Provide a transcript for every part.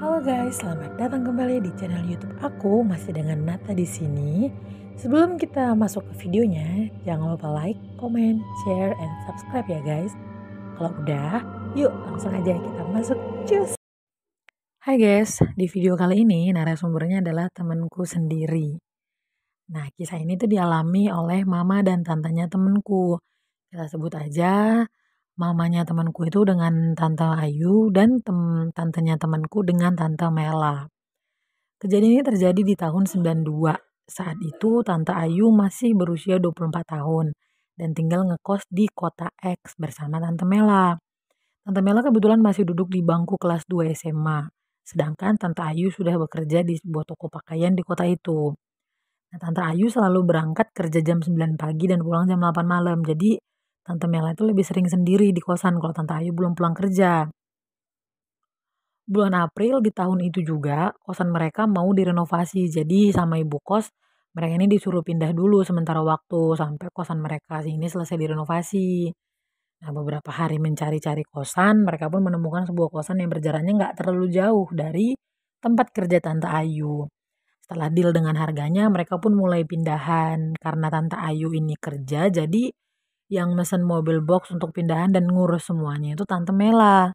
Halo guys, selamat datang kembali di channel YouTube aku. Masih dengan Nata di sini. Sebelum kita masuk ke videonya, jangan lupa like, comment, share, and subscribe ya guys. Kalau udah, yuk langsung aja kita masuk. Cus. Hai guys, di video kali ini narasumbernya adalah temanku sendiri. Nah, kisah ini tuh dialami oleh mama dan tantenya temanku. Kita sebut aja mamanya temanku itu dengan Tante Ayu dan tantenya temanku dengan Tante Mela. Kejadian ini terjadi di tahun 92. Saat itu Tante Ayu masih berusia 24 tahun dan tinggal ngekos di kota X bersama Tante Mela. Tante Mela kebetulan masih duduk di bangku kelas 2 SMA, sedangkan Tante Ayu sudah bekerja di sebuah toko pakaian di kota itu. Nah, Tante Ayu selalu berangkat kerja jam 9 pagi dan pulang jam 8 malam. Jadi Tante Mela itu lebih sering sendiri di kosan kalau Tante Ayu belum pulang kerja. Bulan April di tahun itu juga, kosan mereka mau direnovasi. Jadi sama ibu kos, mereka ini disuruh pindah dulu sementara waktu sampai kosan mereka ini selesai direnovasi. Nah, beberapa hari mencari-cari kosan, mereka pun menemukan sebuah kosan yang berjaraknya nggak terlalu jauh dari tempat kerja Tante Ayu. Setelah deal dengan harganya, mereka pun mulai pindahan. Karena Tante Ayu ini kerja, jadi yang mesen mobil box untuk pindahan dan ngurus semuanya itu Tante Mela.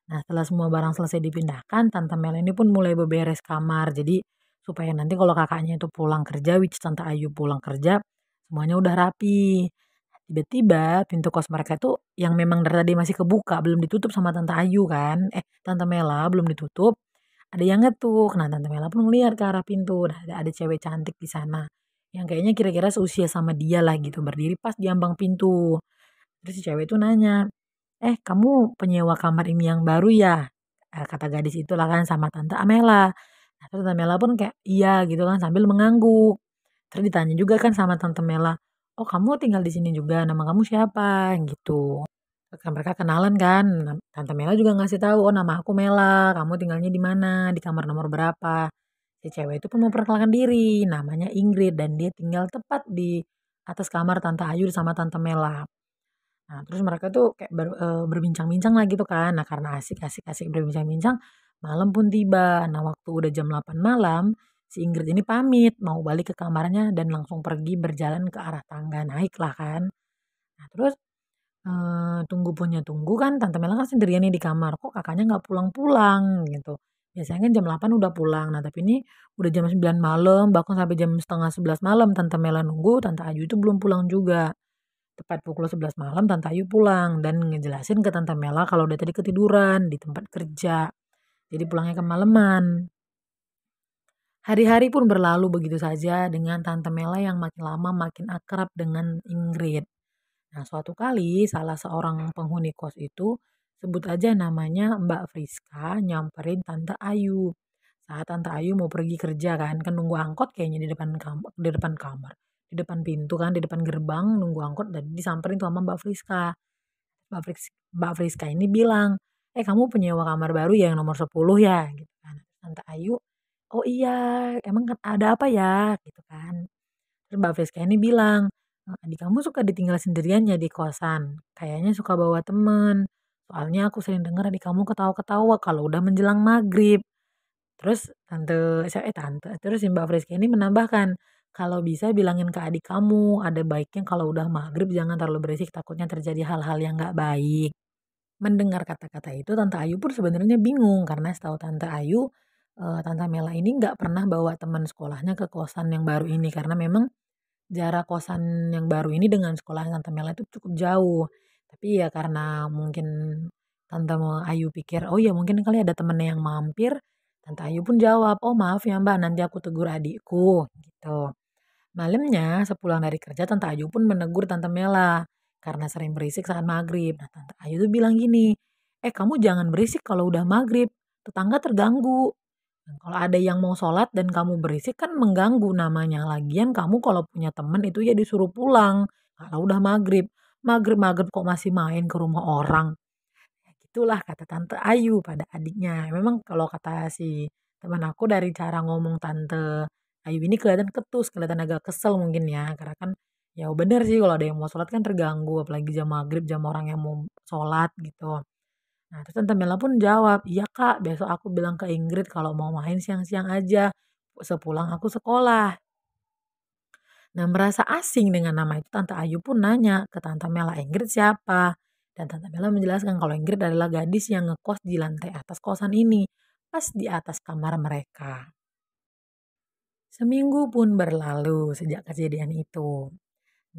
Nah, setelah semua barang selesai dipindahkan, Tante Mel ini pun mulai beberes kamar. Jadi, supaya nanti kalau kakaknya itu pulang kerja, which Tante Ayu pulang kerja, semuanya udah rapi. Tiba-tiba pintu kos mereka itu yang memang dari tadi masih kebuka, belum ditutup sama Tante Ayu kan. Tante Mela belum ditutup. Ada yang ngetuk. Nah, Tante Mela pun ngeliat ke arah pintu. Nah, ada cewek cantik di sana. Yang kayaknya kira-kira seusia sama dia lah gitu, berdiri pas di ambang pintu. Terus si cewek itu nanya, kamu penyewa kamar ini yang baru ya? Kata gadis itulah kan sama Tante Amela. Nah, terus Tante Mela pun kayak, iya gitu kan sambil mengangguk. Terus ditanya juga kan sama Tante Mela, oh kamu tinggal di sini juga, nama kamu siapa? Gitu. Terus kan mereka kenalan kan, Tante Mela juga ngasih tahu, oh nama aku Mela, kamu tinggalnya di mana, di kamar nomor berapa. Si cewek itu pun memperkenalkan diri, namanya Ingrid dan dia tinggal tepat di atas kamar Tante Ayu sama Tante Mela. Nah, terus mereka tuh kayak berbincang-bincang lah gitu kan. Nah, karena asik berbincang-bincang, malam pun tiba. Nah, waktu udah jam 8 malam, si Ingrid ini pamit mau balik ke kamarnya dan langsung pergi berjalan ke arah tangga, naik lah kan. Nah, terus tunggu punya tunggu kan, Tante Mela kan sendirian nih di kamar, kok kakaknya nggak pulang-pulang gitu. Biasanya kan jam 8 udah pulang. Nah, tapi ini udah jam 9 malam, bahkan sampai jam setengah 11 malam Tante Mela nunggu, Tante Ayu itu belum pulang juga. Tepat pukul 11 malam Tante Ayu pulang dan ngejelasin ke Tante Mela kalau dia tadi ketiduran di tempat kerja. Jadi pulangnya kemalaman. Hari-hari pun berlalu begitu saja dengan Tante Mela yang makin lama makin akrab dengan Ingrid. Nah, suatu kali salah seorang penghuni kos itu, sebut aja namanya Mbak Friska, nyamperin Tante Ayu. Saat Tante Ayu mau pergi kerja kan nunggu angkot kayaknya di depan kamar, di depan pintu kan, di depan gerbang nunggu angkot dan disamperin tuh sama Mbak Friska. Mbak Friska ini bilang, kamu penyewa kamar baru ya yang nomor 10 ya? Gitu kan. Tante Ayu, oh iya, emang ada apa ya? Gitu kan. Terus Mbak Friska ini bilang, adik kamu suka ditinggal sendirian ya di kosan? Kayaknya suka bawa temen. Soalnya aku sering dengar adik kamu ketawa-ketawa kalau udah menjelang maghrib. Terus terus si Mbak Friska ini menambahkan, kalau bisa bilangin ke adik kamu, ada baiknya kalau udah maghrib jangan terlalu berisik takutnya terjadi hal-hal yang nggak baik. Mendengar kata-kata itu Tante Ayu pun sebenarnya bingung karena setahu Tante Ayu, Tante Mela ini nggak pernah bawa teman sekolahnya ke kosan yang baru ini karena memang jarak kosan yang baru ini dengan sekolah Tante Mela itu cukup jauh. Tapi ya karena mungkin Tante Ayu pikir, "Oh ya mungkin kali ada temennya yang mampir," Tante Ayu pun jawab, "Oh maaf ya Mbak, nanti aku tegur adikku," gitu. Malamnya sepulang dari kerja Tante Ayu pun menegur Tante Mela karena sering berisik saat maghrib. Nah, Tante Ayu tuh bilang gini, kamu jangan berisik kalau udah maghrib, tetangga terganggu. Nah, kalau ada yang mau sholat dan kamu berisik kan mengganggu namanya. Lagian kamu kalau punya temen itu ya disuruh pulang. Kalau udah maghrib, maghrib kok masih main ke rumah orang. Ya, gitulah kata Tante Ayu pada adiknya. Memang kalau kata si teman aku dari cara ngomong Tante Ayu ini kelihatan ketus, kelihatan agak kesel mungkin ya. Karena kan ya bener sih kalau ada yang mau sholat kan terganggu. Apalagi jam maghrib, jam orang yang mau sholat gitu. Nah, terus Tante Mela pun jawab, "Iya Kak, besok aku bilang ke Ingrid kalau mau main siang-siang aja, sepulang aku sekolah." Nah, merasa asing dengan nama itu, Tante Ayu pun nanya ke Tante Mela, "Ingrid siapa?" Dan Tante Mela menjelaskan kalau Ingrid adalah gadis yang ngekos di lantai atas kosan ini, pas di atas kamar mereka. Seminggu pun berlalu sejak kejadian itu.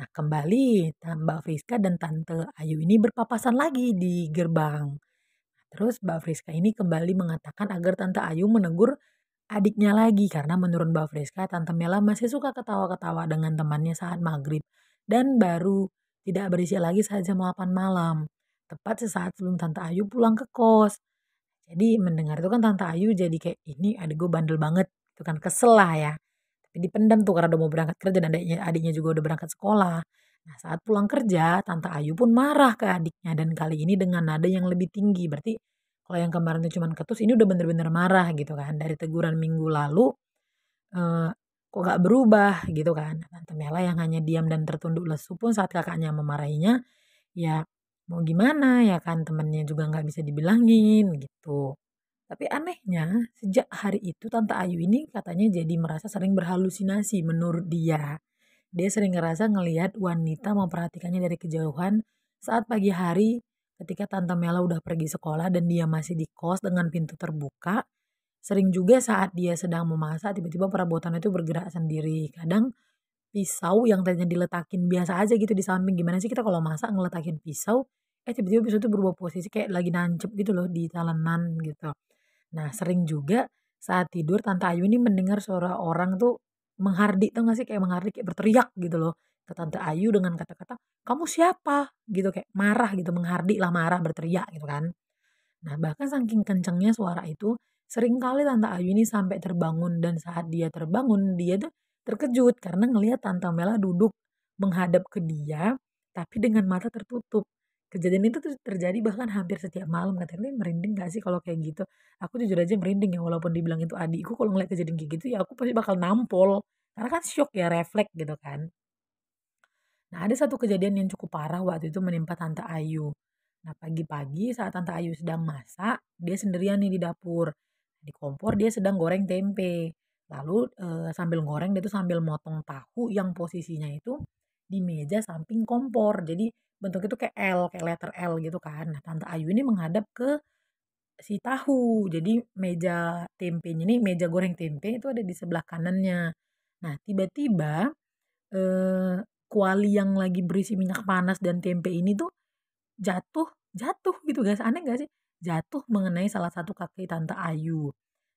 Nah, kembali Mbak Friska dan Tante Ayu ini berpapasan lagi di gerbang. Terus Mbak Friska ini kembali mengatakan agar Tante Ayu menegur adiknya lagi karena menurut Mbak Friska Tante Mela masih suka ketawa-ketawa dengan temannya saat maghrib dan baru tidak berisik lagi saat jam 8 malam. Tepat sesaat sebelum Tante Ayu pulang ke kos. Jadi mendengar itu kan Tante Ayu jadi kayak ini adik gue bandel banget. Itu kan kesel lah ya. Tapi dipendam tuh karena udah mau berangkat kerja dan adiknya juga udah berangkat sekolah. Nah, saat pulang kerja, Tante Ayu pun marah ke adiknya dan kali ini dengan nada yang lebih tinggi. Berarti kalau yang kemarin itu cuman ketus, ini udah bener-bener marah gitu kan. Dari teguran minggu lalu, eee, kok gak berubah gitu kan. Tante Mela yang hanya diam dan tertunduk lesu pun saat kakaknya memarahinya, ya mau gimana ya kan temennya juga nggak bisa dibilangin gitu. Tapi anehnya, sejak hari itu Tante Ayu ini katanya jadi merasa sering berhalusinasi menurut dia. Dia sering ngerasa ngelihat wanita memperhatikannya dari kejauhan saat pagi hari ketika Tante Mela udah pergi sekolah dan dia masih di kos dengan pintu terbuka. Sering juga saat dia sedang memasak tiba-tiba perabotan itu bergerak sendiri. Kadang pisau yang tadinya diletakin biasa aja gitu di samping. Gimana sih kita kalau masak ngeletakin pisau, tiba-tiba pisau itu berubah posisi kayak lagi nancep gitu loh di talenan gitu. Nah, sering juga saat tidur Tante Ayu ini mendengar suara orang tuh menghardik, tau gak sih? Kayak menghardik, kayak berteriak gitu loh ke Tante Ayu dengan kata-kata, "Kamu siapa?" Gitu, kayak marah gitu, menghardik lah, marah, berteriak gitu kan. Nah, bahkan saking kencengnya suara itu, seringkali Tante Ayu ini sampai terbangun dan saat dia terbangun, dia tuh terkejut karena ngelihat Tante Mela duduk menghadap ke dia, tapi dengan mata tertutup. Kejadian itu tuh terjadi bahkan hampir setiap malam, katanya, merinding gak sih kalau kayak gitu?" Aku jujur aja merinding ya, walaupun dibilang itu adikku, kalau ngeliat kejadian kayak gitu ya aku pasti bakal nampol. Karena kan syok ya, refleks gitu kan. Nah, ada satu kejadian yang cukup parah waktu itu menimpa Tante Ayu. Nah, pagi-pagi saat Tante Ayu sedang masak, dia sendirian nih di dapur. Di kompor dia sedang goreng tempe. Lalu sambil goreng dia tuh sambil motong tahu yang posisinya itu di meja samping kompor. Jadi bentuknya itu kayak L, kayak letter L gitu kan. Nah, Tante Ayu ini menghadap ke si tahu. Jadi meja tempenya ini, meja goreng tempe itu ada di sebelah kanannya. Nah, tiba-tiba kuali yang lagi berisi minyak panas dan tempe ini tuh jatuh jatuh gitu guys, aneh nggak sih? Jatuh mengenai salah satu kaki Tante Ayu.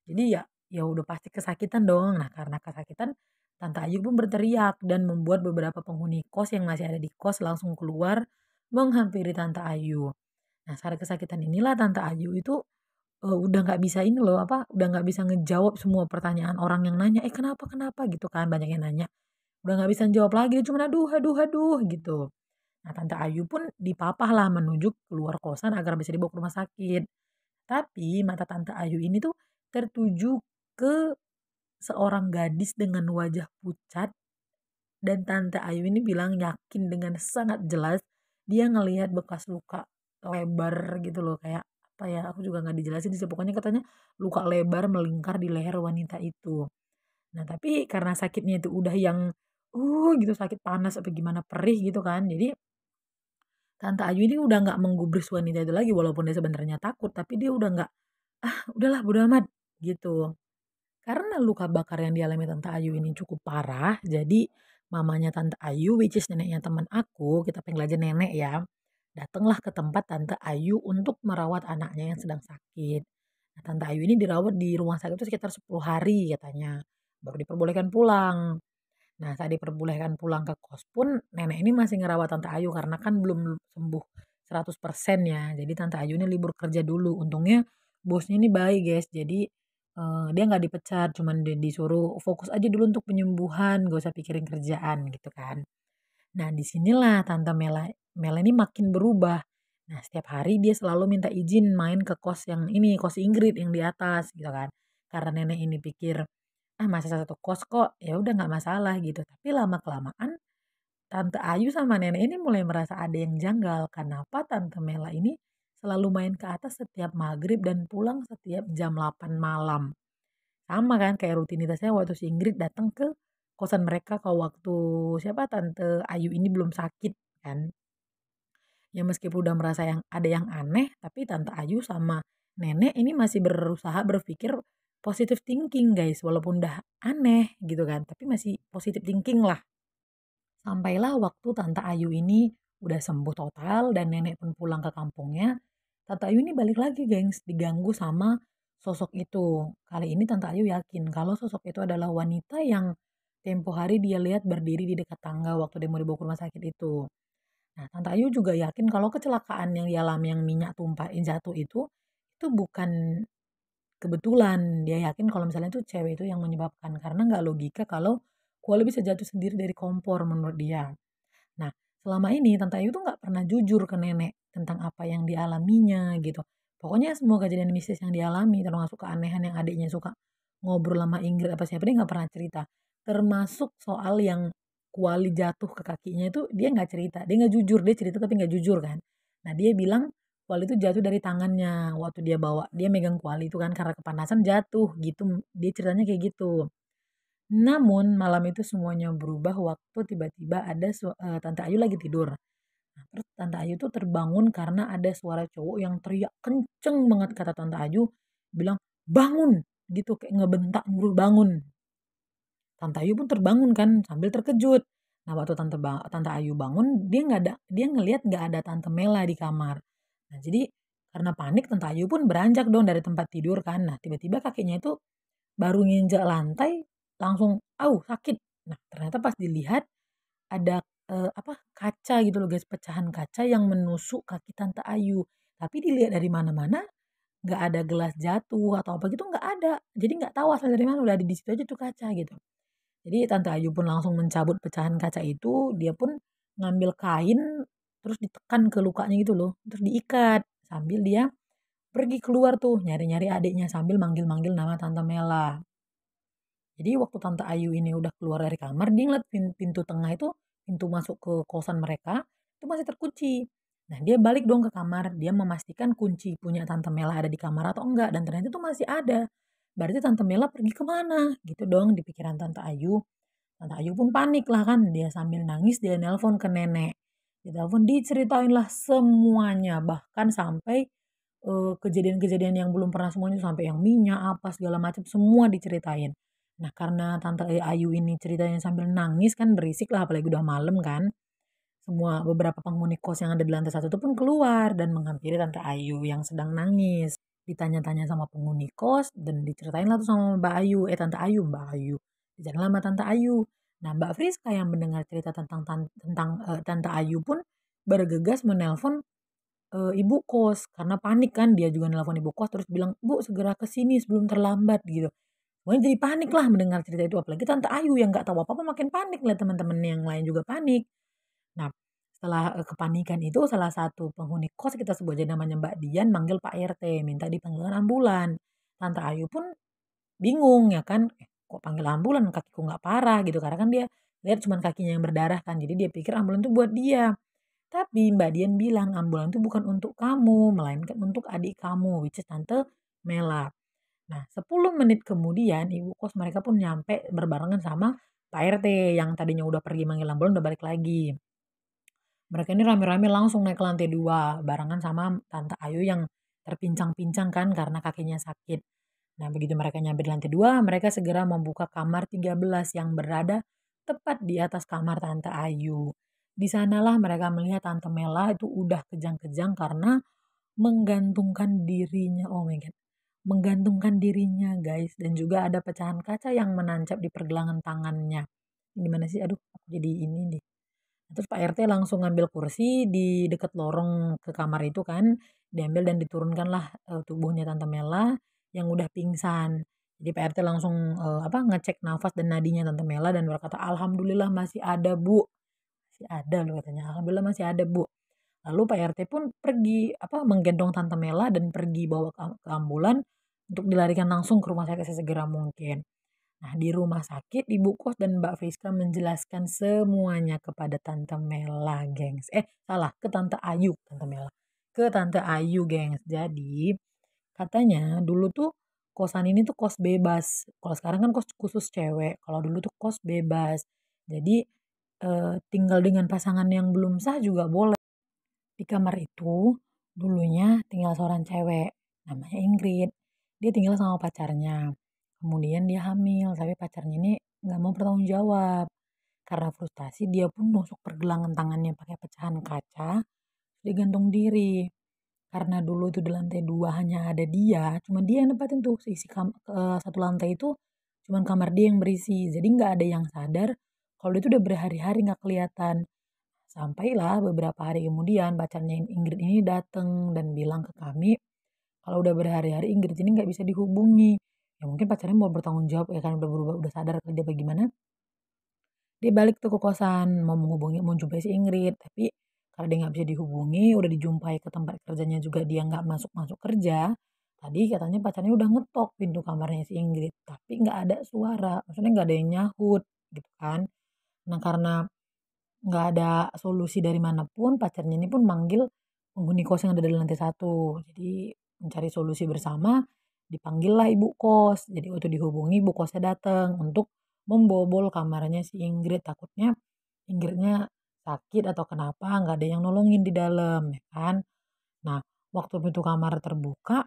Jadi ya ya udah pasti kesakitan dong. Nah, karena kesakitan Tante Ayu pun berteriak dan membuat beberapa penghuni kos yang masih ada di kos langsung keluar menghampiri Tante Ayu. Nah, saat kesakitan inilah Tante Ayu itu, udah nggak bisa ini loh, apa, udah nggak bisa ngejawab semua pertanyaan orang yang nanya, "Eh, kenapa kenapa?" Gitu kan, banyak yang nanya. Udah nggak bisa jawab lagi, dia cuman, "Aduh aduh aduh," gitu. Nah, Tante Ayu pun dipapahlah menunjuk keluar kosan agar bisa dibawa ke rumah sakit. Tapi mata Tante Ayu ini tuh tertuju ke seorang gadis dengan wajah pucat dan Tante Ayu ini bilang yakin dengan sangat jelas dia ngelihat bekas luka lebar gitu loh, kayak apa ya, aku juga nggak dijelasin sih, pokoknya katanya luka lebar melingkar di leher wanita itu. Nah, tapi karena sakitnya itu udah yang, gitu sakit panas apa gimana, perih gitu kan. Jadi Tante Ayu ini udah nggak menggubris wanita itu lagi walaupun dia sebenarnya takut, tapi dia udah nggak, "Ah, udahlah bodo amat," gitu. Karena luka bakar yang dialami Tante Ayu ini cukup parah, jadi mamanya Tante Ayu, which is neneknya teman aku, kita panggil aja nenek ya, datanglah ke tempat Tante Ayu untuk merawat anaknya yang sedang sakit. Nah, Tante Ayu ini dirawat di rumah sakit itu sekitar 10 hari katanya, baru diperbolehkan pulang. Nah, saat diperbolehkan pulang ke kos pun, nenek ini masih ngerawat Tante Ayu karena kan belum sembuh 100% ya. Jadi Tante Ayu ini libur kerja dulu. Untungnya bosnya ini baik, guys. Jadi dia nggak dipecat, cuman disuruh fokus aja dulu untuk penyembuhan, gak usah pikirin kerjaan gitu kan. Nah, disinilah Tante Mela Mela ini makin berubah. Nah, setiap hari dia selalu minta izin main ke kos yang ini, kos Ingrid yang di atas gitu kan. Karena nenek ini pikir, "Ah, masih satu kos kok, ya udah nggak masalah," gitu. Tapi lama-kelamaan Tante Ayu sama nenek ini mulai merasa ada yang janggal. Kenapa Tante Mela ini selalu main ke atas setiap maghrib dan pulang setiap jam 8 malam. Sama kan kayak rutinitasnya waktu si Ingrid datang ke kosan mereka kalau waktu siapa, Tante Ayu ini belum sakit kan. Ya meskipun udah merasa yang ada yang aneh, tapi Tante Ayu sama nenek ini masih berusaha berpikir positive thinking guys, walaupun udah aneh gitu kan, tapi masih positive thinking lah. Sampailah waktu Tante Ayu ini udah sembuh total dan nenek pun pulang ke kampungnya, Tante Ayu ini balik lagi gengs, diganggu sama sosok itu. Kali ini Tante Ayu yakin kalau sosok itu adalah wanita yang tempo hari dia lihat berdiri di dekat tangga waktu dia mau dibawa ke rumah sakit itu. Nah, Tante Ayu juga yakin kalau kecelakaan yang dialami yang minyak tumpah jatuh itu bukan kebetulan. Dia yakin kalau misalnya itu cewek itu yang menyebabkan karena nggak logika kalau kuali bisa jatuh sendiri dari kompor menurut dia. Nah, selama ini Tante Ayu tuh nggak pernah jujur ke nenek tentang apa yang dialaminya gitu. Pokoknya semua kejadian mistis yang dialami, termasuk keanehan yang adiknya suka ngobrol sama Ingrid apa siapa, dia nggak pernah cerita. Termasuk soal yang kuali jatuh ke kakinya itu dia nggak cerita. Dia nggak jujur, dia cerita tapi nggak jujur kan. Nah dia bilang kuali itu jatuh dari tangannya waktu dia bawa. Dia megang kuali itu kan karena kepanasan jatuh gitu. Dia ceritanya kayak gitu. Namun malam itu semuanya berubah waktu tiba-tiba ada Tante Ayu lagi tidur. Nah, terus Tante Ayu tuh terbangun karena ada suara cowok yang teriak kenceng banget kata Tante Ayu, bilang, "Bangun!" Gitu kayak ngebentak nyuruh bangun. Tante Ayu pun terbangun kan sambil terkejut. Nah, waktu Tante Ayu bangun, dia ngelihat nggak ada Tante Mela di kamar. Nah, jadi karena panik Tante Ayu pun beranjak dong dari tempat tidur kan. Nah, tiba-tiba kakinya itu baru nginjak lantai langsung, sakit. Nah, ternyata pas dilihat ada, kaca gitu loh guys, pecahan kaca yang menusuk kaki Tante Ayu. Tapi dilihat dari mana-mana nggak ada gelas jatuh atau apa gitu, nggak ada. Jadi nggak tahu asal dari mana, udah ada di situ aja tuh kaca gitu. Jadi Tante Ayu pun langsung mencabut pecahan kaca itu, dia pun ngambil kain, terus ditekan ke lukanya gitu loh, terus diikat. Sambil dia pergi keluar tuh, nyari-nyari adiknya sambil manggil-manggil nama Tante Mela. Jadi waktu Tante Ayu ini udah keluar dari kamar, dia ngeliat pintu tengah itu, pintu masuk ke kosan mereka, itu masih terkunci. Nah dia balik dong ke kamar, dia memastikan kunci punya Tante Mela ada di kamar atau enggak, dan ternyata itu masih ada. Berarti Tante Mela pergi kemana? Gitu dong di pikiran Tante Ayu. Tante Ayu pun panik lah kan, dia sambil nangis dia nelpon ke nenek. Di telepon diceritain lah semuanya, bahkan sampai kejadian-kejadian yang belum pernah semuanya sampai yang minyak apa segala macam semua diceritain. Nah karena Tante Ayu ini ceritanya sambil nangis kan berisik lah apalagi udah malam kan. Semua beberapa penghuni kos yang ada di lantai 1 itu pun keluar dan menghampiri Tante Ayu yang sedang nangis. Ditanya-tanya sama penghuni kos dan diceritain lah tuh sama Mbak Ayu, Tante Ayu, Mbak Ayu. Diceritain lah sama Tante Ayu. Nah Mbak Friska yang mendengar cerita tentang Tante Ayu pun bergegas menelpon ibu kos karena panik kan dia juga nelpon ibu kos terus bilang, "Bu segera ke sini sebelum terlambat," gitu. Pokoknya jadi panik lah mendengar cerita itu apalagi Tante Ayu yang nggak tahu apa-apa makin panik lihat teman-teman yang lain juga panik. Nah setelah, kepanikan itu salah satu penghuni kos kita sebut aja namanya Mbak Dian manggil Pak RT minta dipanggilkan ambulan. Tante Ayu pun bingung ya kan, kok panggil ambulan kakiku nggak parah gitu karena kan dia lihat cuman kakinya yang berdarah kan jadi dia pikir ambulan itu buat dia. Tapi Mbak Dian bilang ambulan itu bukan untuk kamu, melainkan untuk adik kamu, which is Tante Mela. Nah, 10 menit kemudian ibu kos mereka pun nyampe berbarengan sama Pak RT yang tadinya udah pergi manggil ambulan udah balik lagi. Mereka ini rame-rame langsung naik ke lantai 2 barengan sama Tante Ayu yang terpincang-pincang kan karena kakinya sakit. Nah, begitu mereka nyampe di lantai 2, mereka segera membuka kamar 13 yang berada tepat di atas kamar Tante Ayu. Di sanalah mereka melihat Tante Mela itu udah kejang-kejang karena menggantungkan dirinya, oh my god, menggantungkan dirinya guys, dan juga ada pecahan kaca yang menancap di pergelangan tangannya. Gimana sih? Aduh, aku jadi ini nih. Terus Pak RT langsung ngambil kursi di dekat lorong ke kamar itu kan, diambil dan diturunkanlah, tubuhnya Tante Mela yang udah pingsan. Jadi Pak RT langsung, ngecek nafas dan nadinya Tante Mela dan berkata, "Alhamdulillah masih ada Bu." Masih ada loh katanya, "Alhamdulillah masih ada Bu." Lalu Pak RT pun pergi, menggendong Tante Mela dan pergi bawa ke ambulan untuk dilarikan langsung ke rumah sakit sesegera mungkin. Nah, di rumah sakit Ibu kos dan Mbak Friska menjelaskan semuanya kepada Tante Mela, gengs. Salah, ke Tante Ayu, Tante Mela. ke Tante Ayu, gengs. Jadi, katanya dulu tuh kosan ini tuh kos bebas. Kalau sekarang kan kos khusus cewek, kalau dulu tuh kos bebas. Jadi, tinggal dengan pasangan yang belum sah juga boleh. Di kamar itu dulunya tinggal seorang cewek, namanya Ingrid. Dia tinggal sama pacarnya. Kemudian dia hamil, tapi pacarnya ini nggak mau bertanggung jawab. Karena frustasi, dia pun nusuk pergelangan tangannya pakai pecahan kaca, dia gantung diri. Karena dulu itu di lantai 2 hanya ada dia, cuma dia yang nempatin tuh satu lantai itu cuman kamar dia yang berisi. Jadi nggak ada yang sadar kalau dia tuh udah berhari-hari nggak kelihatan. Sampailah beberapa hari kemudian pacarnya Ingrid ini datang dan bilang ke kami kalau udah berhari-hari Ingrid ini nggak bisa dihubungi. Ya mungkin pacarnya mau bertanggung jawab ya kan udah berubah, udah sadar kerja bagaimana. Dia balik tuh ke kosan mau mau jumpai si Ingrid, tapi karena dia nggak bisa dihubungi, udah dijumpai ke tempat kerjanya juga dia nggak masuk-masuk kerja. Tadi katanya pacarnya udah ngetok pintu kamarnya si Ingrid, tapi nggak ada suara, maksudnya nggak ada yang nyahut gitu kan. Nah karena nggak ada solusi dari manapun, pacarnya ini pun manggil penghuni kos yang ada di lantai satu. Jadi mencari solusi bersama, dipanggillah ibu kos. Jadi waktu dihubungi, ibu kosnya datang untuk membobol kamarnya si Ingrid. Takutnya Ingridnya sakit atau kenapa, nggak ada yang nolongin di dalam, ya kan. Nah, waktu pintu kamar terbuka,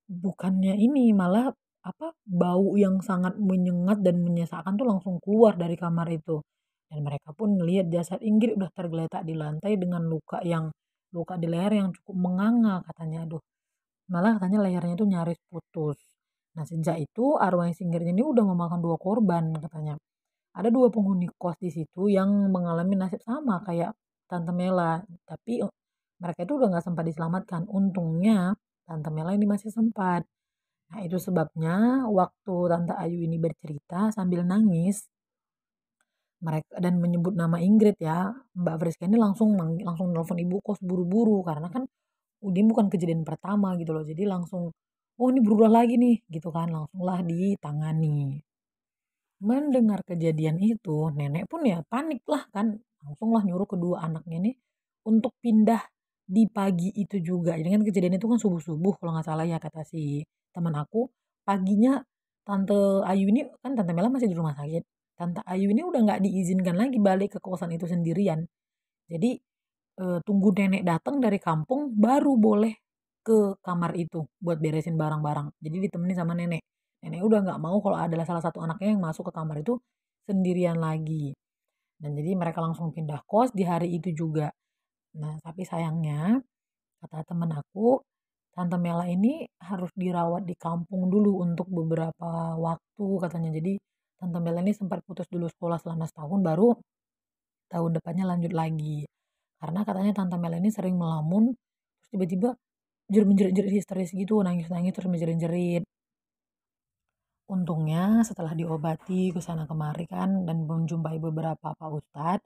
bukannya ini, malah apa, bau yang sangat menyengat dan menyesakkan tuh langsung keluar dari kamar itu. Dan mereka pun ngelihat jasad Inggit udah tergeletak di lantai dengan luka di leher yang cukup menganga katanya. Aduh, malah katanya lehernya tuh nyaris putus. Nah, sejak itu arwah si Inggit ini udah memakan 2 korban katanya. Ada 2 penghuni kos di situ yang mengalami nasib sama kayak Tante Mela, tapi mereka itu udah nggak sempat diselamatkan. Untungnya Tante Mela ini masih sempat. Nah, itu sebabnya waktu Tante Ayu ini bercerita sambil nangis, mereka dan menyebut nama Ingrid ya, Mbak Friska ini langsung nelfon ibu kos buru-buru karena kan ini bukan kejadian pertama gitu loh. Jadi langsung, "Oh, ini berulah lagi nih," gitu kan, langsunglah ditangani. Mendengar kejadian itu, nenek pun ya panik lah kan, langsunglah nyuruh kedua anaknya nih untuk pindah di pagi itu juga. Jadi kan kejadian itu kan subuh-subuh kalau nggak salah ya kata si teman aku. Paginya Tante Ayu ini kan Tante Mela masih di rumah sakit. Tante Ayu ini udah nggak diizinkan lagi balik ke kosan itu sendirian. Jadi tunggu nenek datang dari kampung baru boleh ke kamar itu buat beresin barang-barang. Jadi ditemenin sama nenek. Nenek udah nggak mau kalau adalah salah satu anaknya yang masuk ke kamar itu sendirian lagi. Dan jadi mereka langsung pindah kos di hari itu juga. Nah, tapi sayangnya kata temen aku, Tante Mela ini harus dirawat di kampung dulu untuk beberapa waktu katanya. Jadi Tante Mela ini sempat putus dulu sekolah selama setahun baru tahun depannya lanjut lagi. Karena katanya Tante Mela ini sering melamun, terus tiba-tiba menjerit-jerit histeris gitu, nangis-nangis terus menjerit-jerit. Untungnya setelah diobati ke sana kemari kan dan menjumpai beberapa pak ustadz,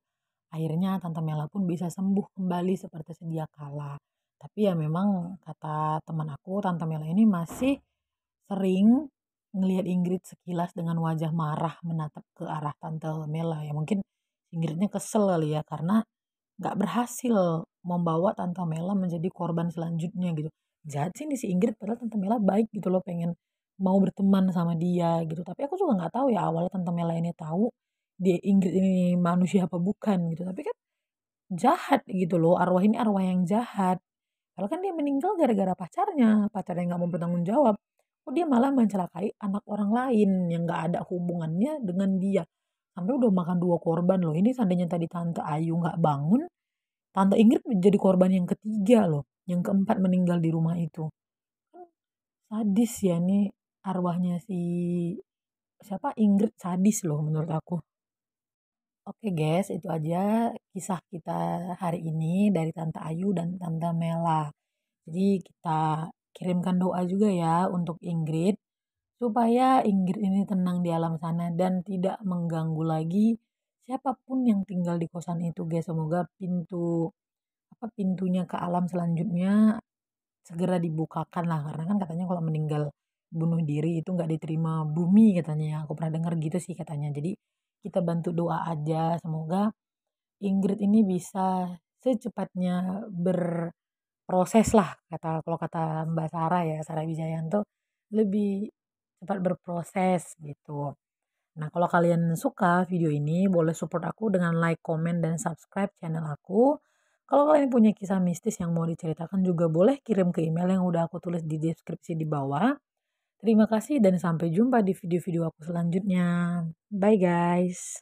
akhirnya Tante Mela pun bisa sembuh kembali seperti sedia kala. Tapi ya memang kata teman aku, Tante Mela ini masih sering ngelihat Ingrid sekilas dengan wajah marah menatap ke arah Tante Mela. Ya mungkin Ingridnya kesel kali ya karena nggak berhasil membawa Tante Mela menjadi korban selanjutnya gitu. Jahat sih nih si Ingrid padahal Tante Mela baik gitu loh pengen mau berteman sama dia gitu. Tapi aku juga nggak tahu ya awalnya Tante Mela ini tahu dia Ingrid ini manusia apa bukan gitu. Tapi kan jahat gitu loh. Arwah ini arwah yang jahat. Padahal kan dia meninggal gara-gara pacarnya nggak mau bertanggung jawab. Oh dia malah mencelakai anak orang lain yang nggak ada hubungannya dengan dia. Sampai udah makan 2 korban loh. Ini seandainya tadi Tante Ayu nggak bangun, Tante Ingrid menjadi korban yang ketiga loh, yang keempat meninggal di rumah itu. Kan sadis ya nih arwahnya si siapa Ingrid sadis loh menurut aku. Oke guys, itu aja kisah kita hari ini dari Tante Ayu dan Tante Mela. Jadi kita kirimkan doa juga ya untuk Ingrid supaya Ingrid ini tenang di alam sana dan tidak mengganggu lagi siapapun yang tinggal di kosan itu guys. Semoga pintunya ke alam selanjutnya segera dibukakan lah karena kan katanya kalau meninggal bunuh diri itu nggak diterima bumi katanya ya aku pernah dengar gitu sih katanya jadi kita bantu doa aja semoga Ingrid ini bisa secepatnya berproses proses lah kalau kata Mbak Sarah ya, Sarah Wijayanto, lebih cepat berproses gitu. Nah, kalau kalian suka video ini, boleh support aku dengan like, komen, dan subscribe channel aku. Kalau kalian punya kisah mistis yang mau diceritakan juga boleh kirim ke email yang udah aku tulis di deskripsi di bawah. Terima kasih dan sampai jumpa di video-video aku selanjutnya. Bye guys.